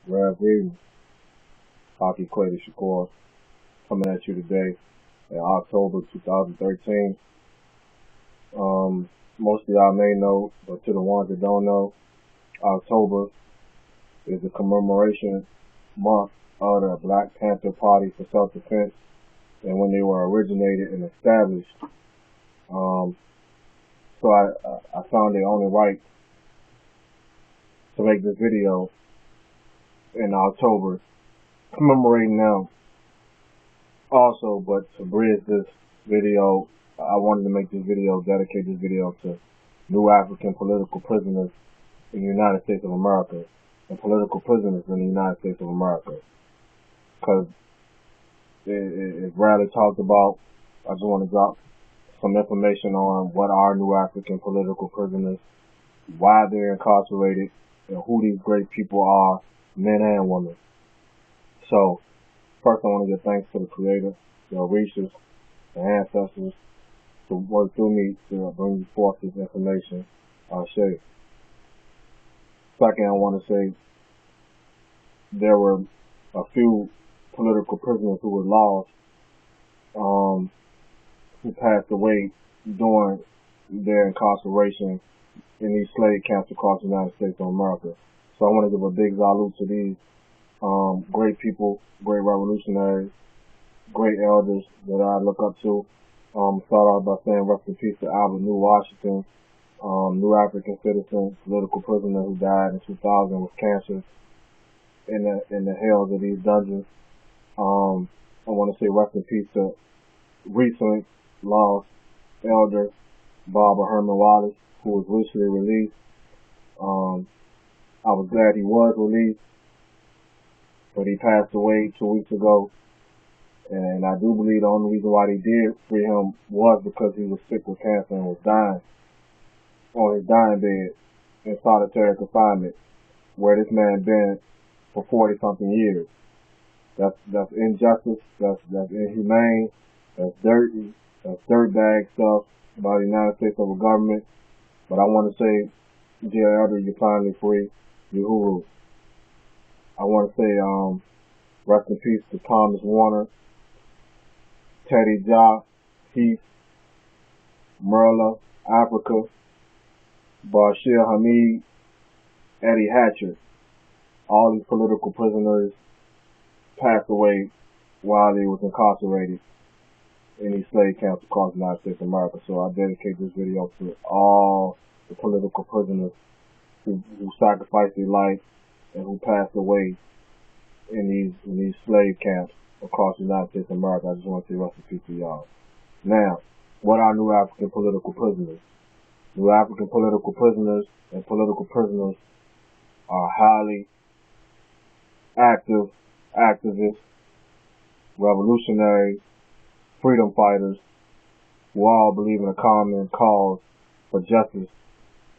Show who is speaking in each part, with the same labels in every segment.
Speaker 1: Rev Reading, Haki Kweli Shakur, coming at you today in October 2013. Most of y'all may know, but to the ones that don't know, October is the commemoration month of the Black Panther Party for Self-Defense and when they were originated and established. So I found it only right to make this video in October commemorating them also, but to bridge this video, I wanted to make this video, dedicate this video to new African political prisoners in the United States of America and political prisoners in the United States of America, because it's rarely talked about. I just want to drop some information on what are new African political prisoners, why they're incarcerated, and who these great people are, men and women. So, first I want to give thanks to the Creator, the Orishas, the ancestors, to work through me to bring you forth this information. I'll show you. Second, I want to say there were a few political prisoners who were lost, who passed away during their incarceration in these slave camps across the United States of America. So I want to give a big salute to these great people, great revolutionaries, great elders that I look up to. Start off by saying rest in peace to Albert New Washington, new African citizen, political prisoner who died in 2000 with cancer in the hells of these dungeons. I want to say rest in peace to recently lost elder Barbara Herman Wallace, who was recently released. I was glad he was released, but he passed away 2 weeks ago. And I do believe the only reason why they did free him was because he was sick with cancer and was dying on his dying bed in solitary confinement, where this man been for 40-something years. That's injustice. That's inhumane. That's dirty. That's dirtbag stuff by the United States of government. But I want to say, dear elder, you're finally free. You huru. I want to say, rest in peace to Thomas Warner, Teddy Ja, Heath, Merla, Africa, Bashir Hamid, Eddie Hatcher. All these political prisoners passed away while they was incarcerated in these slave camps across the United States of America. So I dedicate this video to all the political prisoners who sacrificed their life and who passed away in these slave camps across the United States of America. I just want to say rest in peace to y'all. Now, what are new African political prisoners? New African political prisoners and political prisoners are highly active activists, revolutionaries, freedom fighters, who all believe in a common cause for justice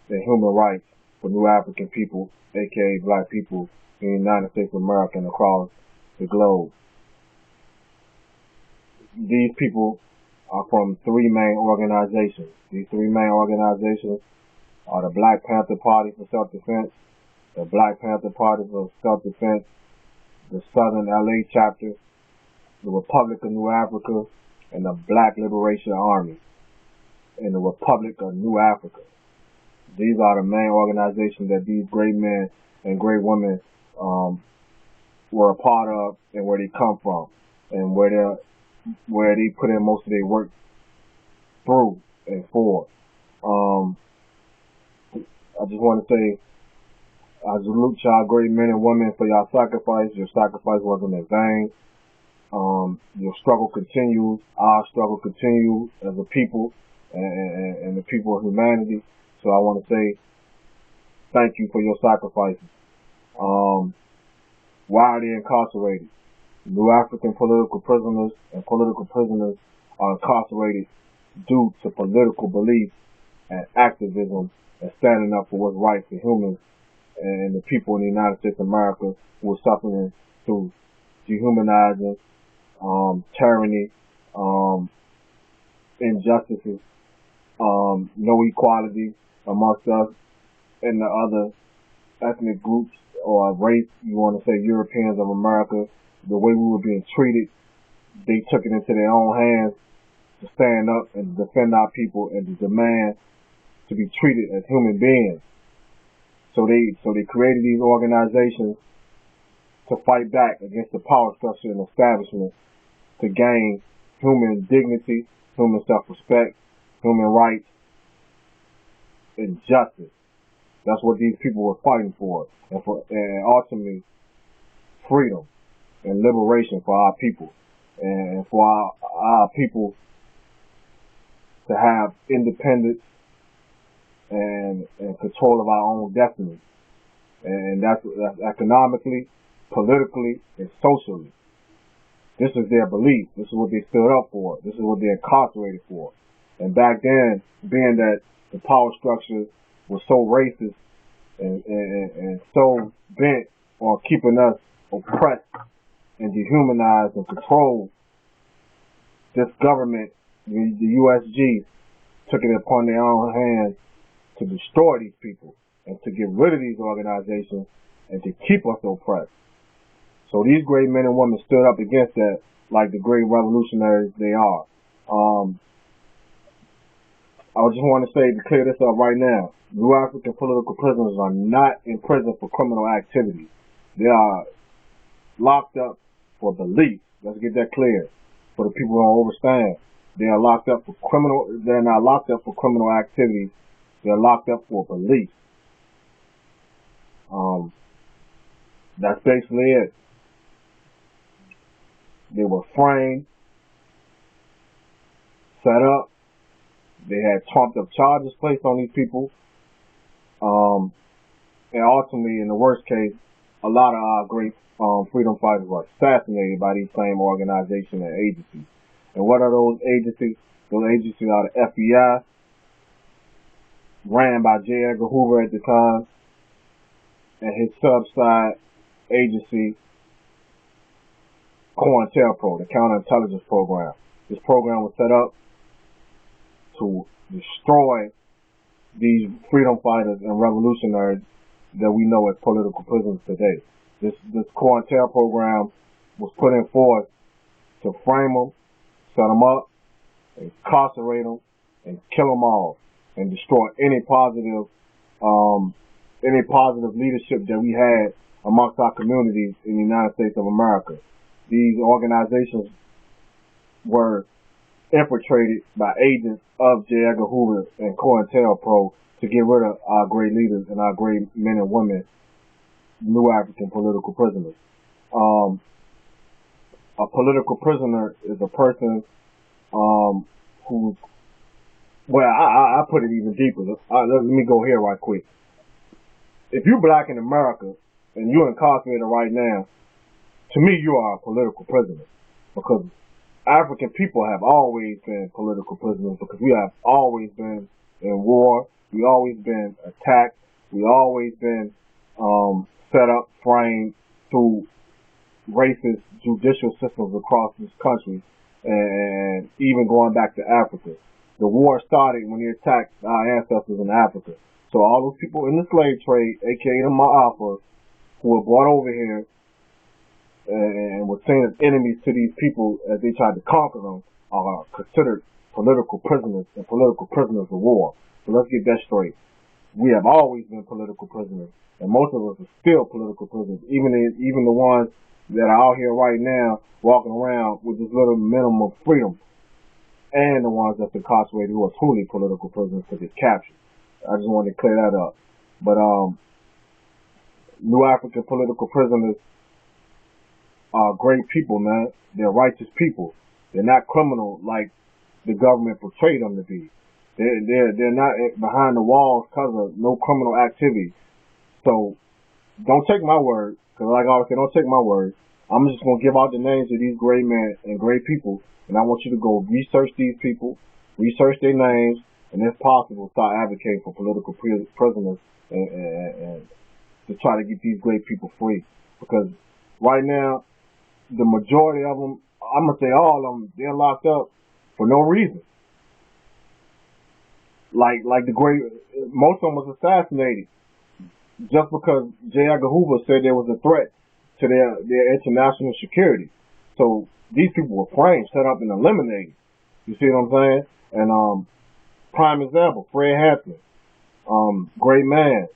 Speaker 1: and human rights for new African people, aka black people, in the United States of America and across the globe. These people are from three main organizations. These three main organizations are the Black Panther Party for Self-Defense, the Black Panther Party for Self-Defense, the Southern LA chapter, the Republic of New Africa, and the Black Liberation Army, and the Republic of New Africa. These are the main organizations that these great men and great women were a part of, and where they come from, and where they put in most of their work through and for. I just want to say, I salute y'all great men and women for y'all sacrifice. Your sacrifice wasn't in vain. Your struggle continues. Our struggle continues as a people and the people of humanity. So I want to say thank you for your sacrifices. Why are they incarcerated? New African political prisoners and political prisoners are incarcerated due to political beliefs and activism and standing up for what's right for humans and the people in the United States of America who are suffering through dehumanizing, tyranny, injustices, no equality amongst us and the other ethnic groups or a race, you want to say Europeans of America, the way we were being treated, they took it into their own hands to stand up and defend our people and to demand to be treated as human beings. So they created these organizations to fight back against the power structure and establishment to gain human dignity, human self-respect, human rights, and justice. That's what these people were fighting for, and ultimately freedom and liberation for our people, and for our people to have independence and control of our own destiny. And that's economically, politically, and socially. This is their belief. This is what they stood up for. This is what they're incarcerated for. And back then, being that the power structure was so racist and so bent on keeping us oppressed and dehumanized and controlled, this government, the USG, took it upon their own hands to destroy these people and to get rid of these organizations and to keep us oppressed. So these great men and women stood up against that like the great revolutionaries they are. I just want to say, to clear this up right now, New African political prisoners are not in prison for criminal activity. They are locked up for belief. Let's get that clear for the people who don't understand. They are locked up for they're not locked up for criminal activities. They're locked up for belief. That's basically it. They were framed, set up. They had trumped up charges placed on these people. And ultimately, in the worst case, a lot of our great freedom fighters were assassinated by these same organizations and agencies. And what are those agencies? Those agencies are the FBI, ran by J. Edgar Hoover at the time, and his sub-side agency, COINTELPRO, the counterintelligence program. This program was set up to destroy these freedom fighters and revolutionaries that we know as political prisoners today. This COINTEL program was put in force to frame them, set them up, incarcerate them, and kill them all, and destroy any positive leadership that we had amongst our communities in the United States of America. These organizations were infiltrated by agents of J. Edgar Hoover and COINTELPRO to get rid of our great leaders and our great men and women, New African political prisoners. A political prisoner is a person who's, well, I put it even deeper. Let me go here right quick. If you're black in America and you're incarcerated right now, to me you are a political prisoner, because African people have always been political prisoners, because we have always been in war, we always been attacked, we always been set up, framed through racist judicial systems across this country, and even going back to Africa. The war started when they attacked our ancestors in Africa. So all those people in the slave trade, aka the Ma'afa, who were brought over here and were seen as enemies to these people as they tried to conquer them, are considered political prisoners and political prisoners of war. So let's get that straight. We have always been political prisoners, and most of us are still political prisoners, even the ones that are out here right now walking around with this little minimum of freedom, and the ones that's incarcerated who are truly political prisoners to get captured. I just wanted to clear that up. But New African political prisoners are great people, man. They're righteous people. They're not criminal like the government portrayed them to be. They're not behind the walls because of no criminal activity. So don't take my word, because like I always say, don't take my word. I'm just going to give out the names of these great men and great people, and I want you to go research these people, research their names, and if possible, start advocating for political prisoners and to try to get these great people free. Because right now, the majority of them, I'm going to say all of them, they're locked up for no reason. Like most of them was assassinated just because J. Edgar Hoover said there was a threat to their international security. So these people were framed, set up, and eliminated. You see what I'm saying? And prime example, Fred Hampton, great man,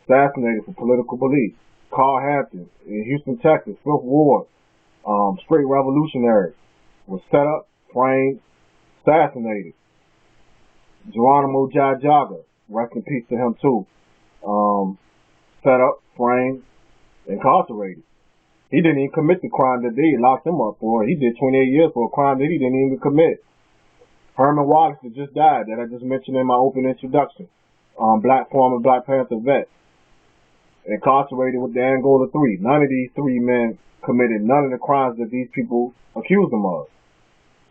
Speaker 1: assassinated for political beliefs. Carl Hampton in Houston, Texas, Fifth Ward, straight revolutionary, was set up, framed, assassinated. Geronimo Jajaga, rest in peace to him too, set up, framed, incarcerated. He didn't even commit the crime that they locked him up for. He did 28 years for a crime that he didn't even commit. Herman Wallace that just died, that I just mentioned in my open introduction, former Black Panther vet, incarcerated with the Angola 3. None of these three men committed none of the crimes that these people accused them of.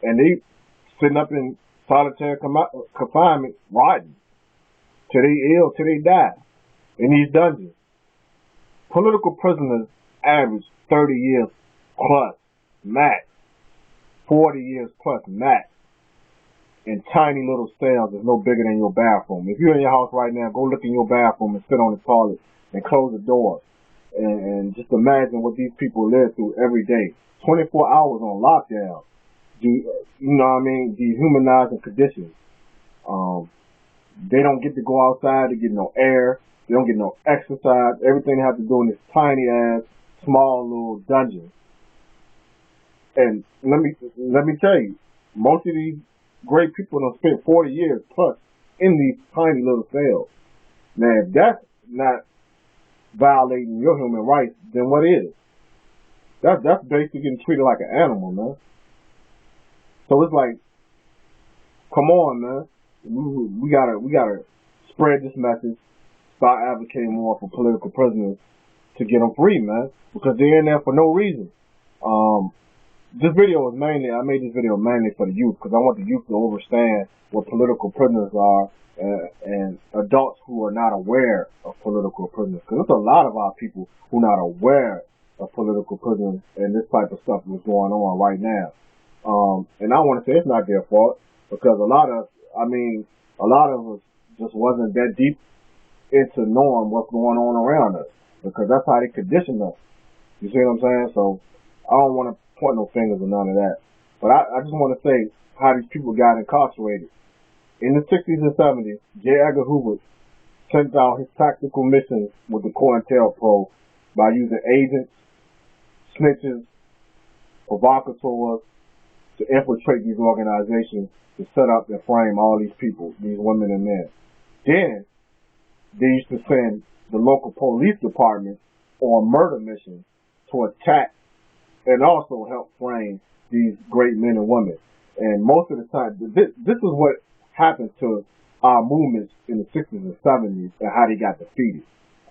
Speaker 1: And they sitting up in solitary confinement, rotting, till they ill, till they die, in these dungeons. Political prisoners average 30 years plus, max. 40 years plus, max. In tiny little cells that's no bigger than your bathroom. If you're in your house right now, go look in your bathroom and sit on the toilet and close the door. And just imagine what these people live through every day. 24 hours on lockdown. You know what I mean? Dehumanizing conditions. They don't get to go outside to get no air. They don't get no exercise. Everything they have to do in this tiny ass, small little dungeon. And let me tell you, most of these great people have spent 40 years plus in these tiny little cells. Now, if that's not violating your human rights, then what is? That's basically getting treated like an animal, man. So it's like, come on, man. We gotta spread this message. Start advocating more for political prisoners to get them free, man, because they're in there for no reason. This video was I made this video mainly for the youth, because I want the youth to understand what political prisoners are, and adults who are not aware of political prisoners. Because there's a lot of our people who are not aware of political prisoners and this type of stuff that's going on right now. And I want to say it's not their fault, because a lot of us just wasn't that deep into knowing what's going on around us, because that's how they conditioned us. You see what I'm saying? So I don't want to point no fingers or none of that. But I just want to say how these people got incarcerated. In the 60s and 70s, J. Edgar Hoover sent out his tactical missions with the COINTELPRO by using agents, snitches, provocateurs to infiltrate these organizations to set up and frame all these people, these women and men. Then they used to send the local police department on murder missions to attack and also help frame these great men and women. And most of the time, this is what happened to our movements in the 60s and 70s and how they got defeated.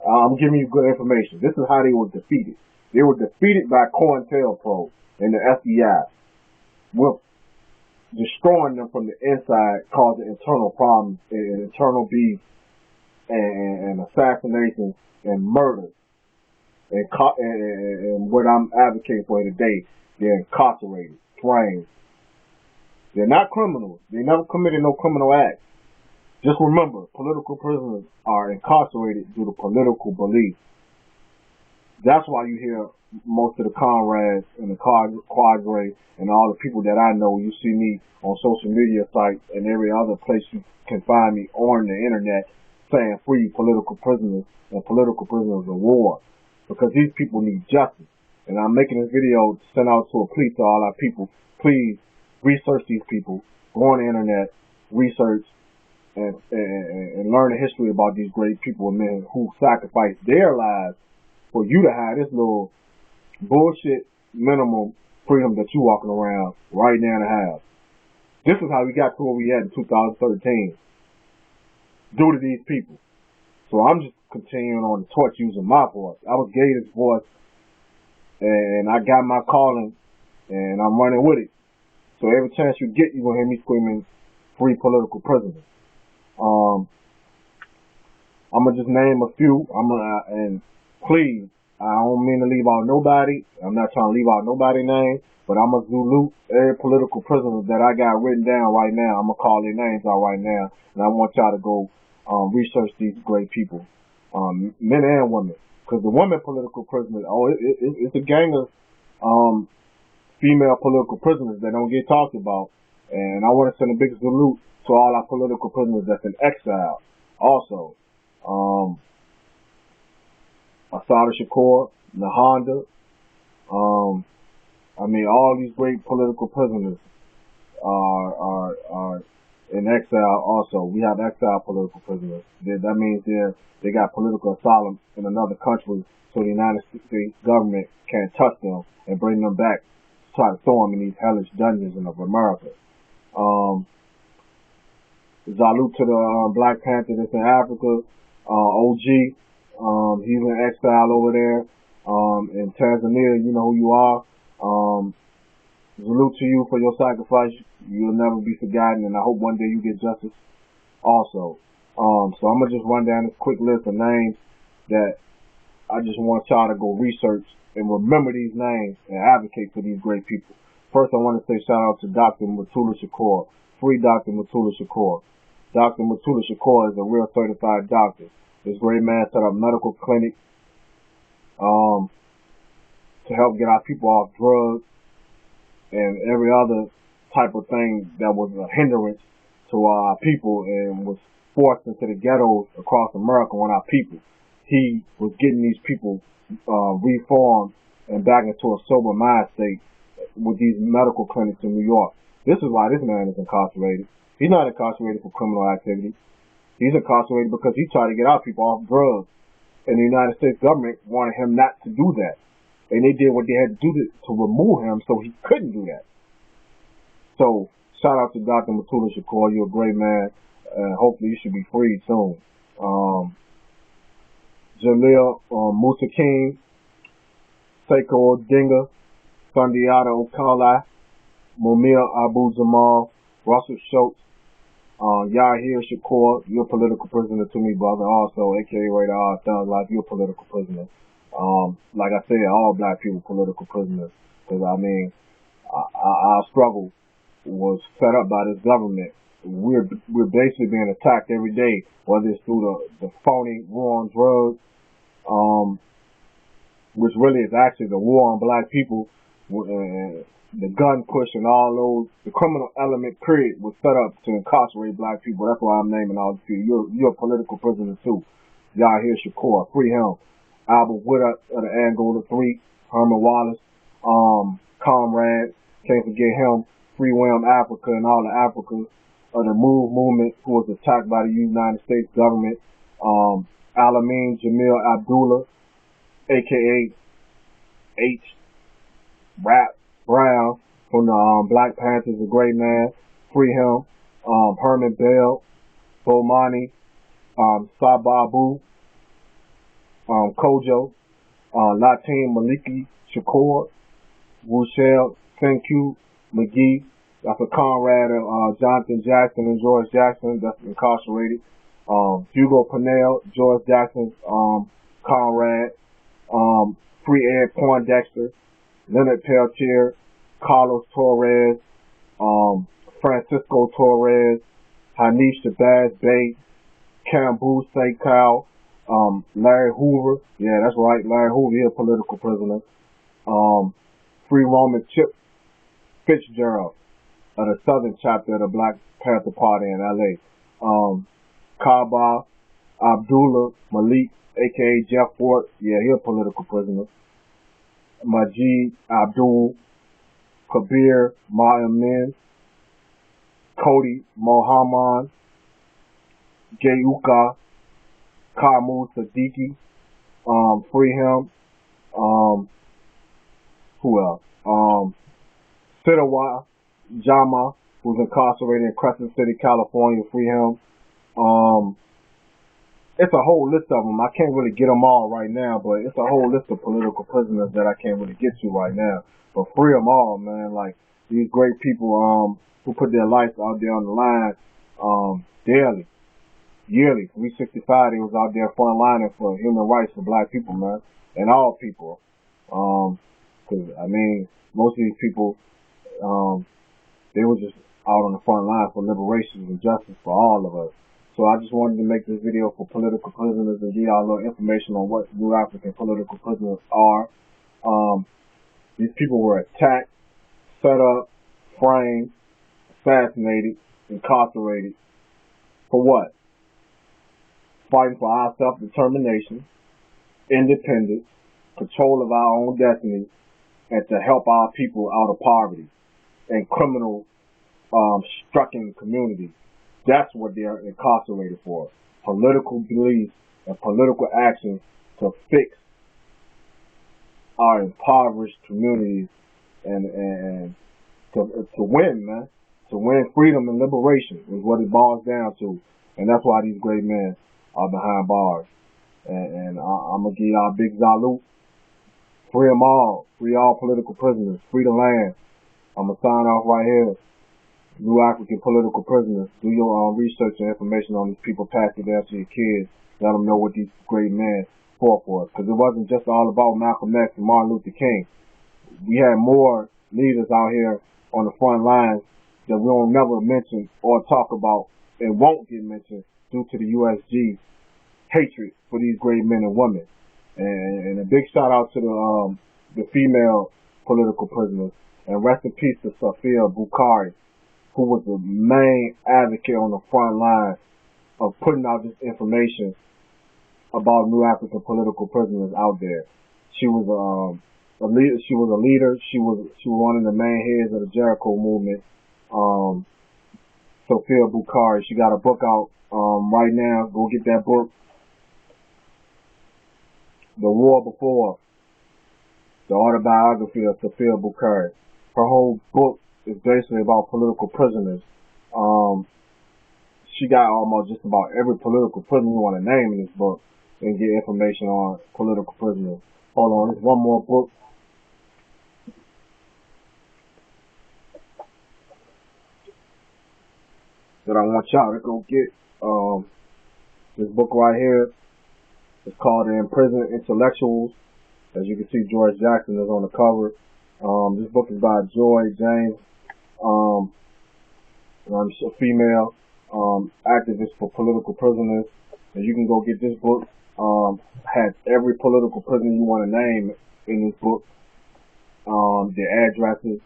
Speaker 1: I'm giving you good information. This is how they were defeated. They were defeated by COINTELPRO and the FBI, with destroying them from the inside, causing internal problems and internal beef and assassinations and murder. And what I'm advocating for today, they're incarcerated, framed. They're not criminals. They never committed no criminal acts. Just remember, political prisoners are incarcerated due to political beliefs. That's why you hear most of the comrades and the cadre and all the people that I know, you see me on social media sites and every other place you can find me on the internet saying free political prisoners and political prisoners of war. Because these people need justice. And I'm making this video to send out to a plea to all our people. Please research these people. Go on the internet, research, and learn the history about these great people and men who sacrificed their lives for you to have this little bullshit minimum freedom that you walking around right now to have. This is how we got to where we at in 2013. Due to these people. So I'm just continuing on the torch using my voice. I was gave this voice, and I got my calling, and I'm running with it. So every chance you get, you're going to hear me screaming free political prisoners. I'm going to just name a few. And please, I don't mean to leave out nobody. I'm not trying to leave out nobody's name, but I'm going to salute every political prisoner that I got written down right now. I'm going to call their names out right now, and I want y'all to go research these great people. men and women. Because the women political prisoners, it's a gang of female political prisoners that don't get talked about. And I want to send a big salute to all our political prisoners that's in exile. Also, Assata Shakur, Nahanda, all these great political prisoners are in exile also. We have exile political prisoners. That means they got political asylum in another country, so the United States government can't touch them and bring them back to try to throw them in these hellish dungeons of America. Salute to the Black Panther that's in Africa, OG. He's in exile over there. In Tanzania, you know who you are. Salute to you for your sacrifice. You'll never be forgotten, and I hope one day you get justice also. So I'm gonna just run down this quick list of names that I just want y'all to go research and remember these names and advocate for these great people. First, I want to say shout out to Dr. Matula Shakur. Free Dr. Matula Shakur. Dr. Matula Shakur is a real certified doctor. This great man set up medical clinics to help get our people off drugs and every other type of thing that was a hindrance to our people and was forced into the ghettos across America on our people. He was getting these people reformed and back into a sober mind state with these medical clinics in New York. This is why this man is incarcerated. He's not incarcerated for criminal activity. He's incarcerated because he tried to get our people off drugs. And the United States government wanted him not to do that. And they did what they had to do to remove him so he couldn't do that. So, shout out to Dr. Matula Shakur. You're a great man. Hopefully you should be freed soon. Jalil Musa King, Seiko Odinga, Sundiata Okala, Mumia Abu Jamal, Russell Schultz, Yahir Shakur, you're a political prisoner to me, brother. Also, aka Radar R. Thug Life, you're a political prisoner. Like I said, all black people political prisoners. Because our struggle was set up by this government. We're basically being attacked every day, whether it's through the phony war on drugs, which really is actually the war on black people, the gun push and all those, the criminal element period was set up to incarcerate black people. That's why I'm naming all these people. You're a political prisoner too. Yahir Shakur, free him. Albert Wood of the Angola 3, Herman Wallace, Comrade, can't forget him. Free William Africa and all the Africans of the MOVE movement who was attacked by the United States government. Alameen Jamil Abdullah, aka H. Rap Brown from the Black Panthers, a great man. Free him. Herman Bell, Bomani, Sababu, Kojo, Latin Maliki Shakur, Wushel, Senku, McGee, that's a comrade of Jonathan Jackson and George Jackson that's incarcerated. Hugo Pennell, George Jackson's comrade. Free Ed Poindexter, Leonard Peltier, Carlos Torres, Francisco Torres, Hanish Shabazz Bey, Kambu Seikau, Larry Hoover, yeah, that's right, Larry Hoover, he's a political prisoner. Free Roman Chip Fitzgerald of the Southern chapter of the Black Panther Party in LA. Kaba Abdullah Malik, aka Jeff Fort, yeah, he's a political prisoner. Majid Abdul Kabir Ma'amin, Cody Mohammed, Gayuka Kamu Siddiqui, free him. Who else? Sidawa Jama, who's incarcerated in Crescent City, California, free him. It's a whole list of them. I can't really get them all right now, but it's a whole list of political prisoners that I can't really get to right now. But free them all, man. Like, these great people who put their lives out there on the line daily, yearly. 365, they was out there frontlining for human rights for black people, man, and all people. Because, most of these people, they were just out on the front line for liberation and justice for all of us. So I just wanted to make this video for political prisoners and give y'all a little information on what New African political prisoners are. These people were attacked, set up, framed, assassinated, incarcerated. For what? Fighting for our self-determination, independence, control of our own destiny, and to help our people out of poverty and criminal stricken communities. That's what they're incarcerated for. Political beliefs and political action to fix our impoverished communities and to win, man. To win freedom and liberation is what it boils down to. And that's why these great men are behind bars. And I'm going to give y'all a big salute. Free them all. Free all political prisoners. Free the land. I'm going to sign off right here. New African political prisoners. Do your research and information on these people. Pass it down to your kids. Let them know what these great men fought for us. Because it wasn't just all about Malcolm X and Martin Luther King. We had more leaders out here on the front lines that we don't never mention or talk about and won't get mentioned due to the USG hatred for these great men and women. And a big shout out to the female political prisoners. And rest in peace to Sophia Bukhari, who was the main advocate on the front line of putting out this information about New African political prisoners out there. She was a leader. She was one of the main heads of the Jericho movement. Sophia Bukhari. She got a book out right now. Go get that book. The War Before. The autobiography of Sophia Bukhari. Her whole book is basically about political prisoners. She got almost just about every political prisoner you want to name in this book and get information on political prisoners. Hold on, there's one more book. That I want y'all to go get. This book right here is called The Imprisoned Intellectuals. As you can see, George Jackson is on the cover. This book is by Joy James. She's a female activist for political prisoners. And you can go get this book. Has every political prisoner you want to name in this book. Their addresses,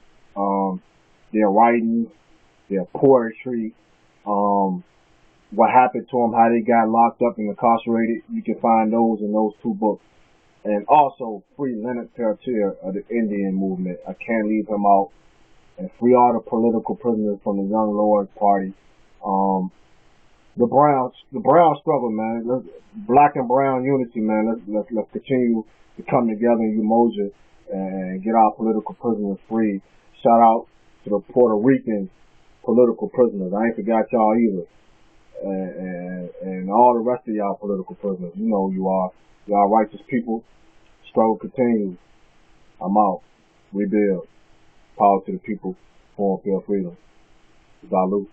Speaker 1: their writings, their poetry, what happened to them, how they got locked up and incarcerated. You can find those in those two books. And also free Leonard Peltier of the Indian movement. I can't leave him out. And free all the political prisoners from the Young Lords Party. The brown struggle, man. Black and brown unity, man. Let's continue to come together in Umoja and get our political prisoners free. Shout out to the Puerto Rican political prisoners. I ain't forgot y'all either. And all the rest of y'all political prisoners. You know who you are. Y'all righteous people. Struggle continues. I'm out. Rebuild. Power to the people. Form, feel freedom. Salute.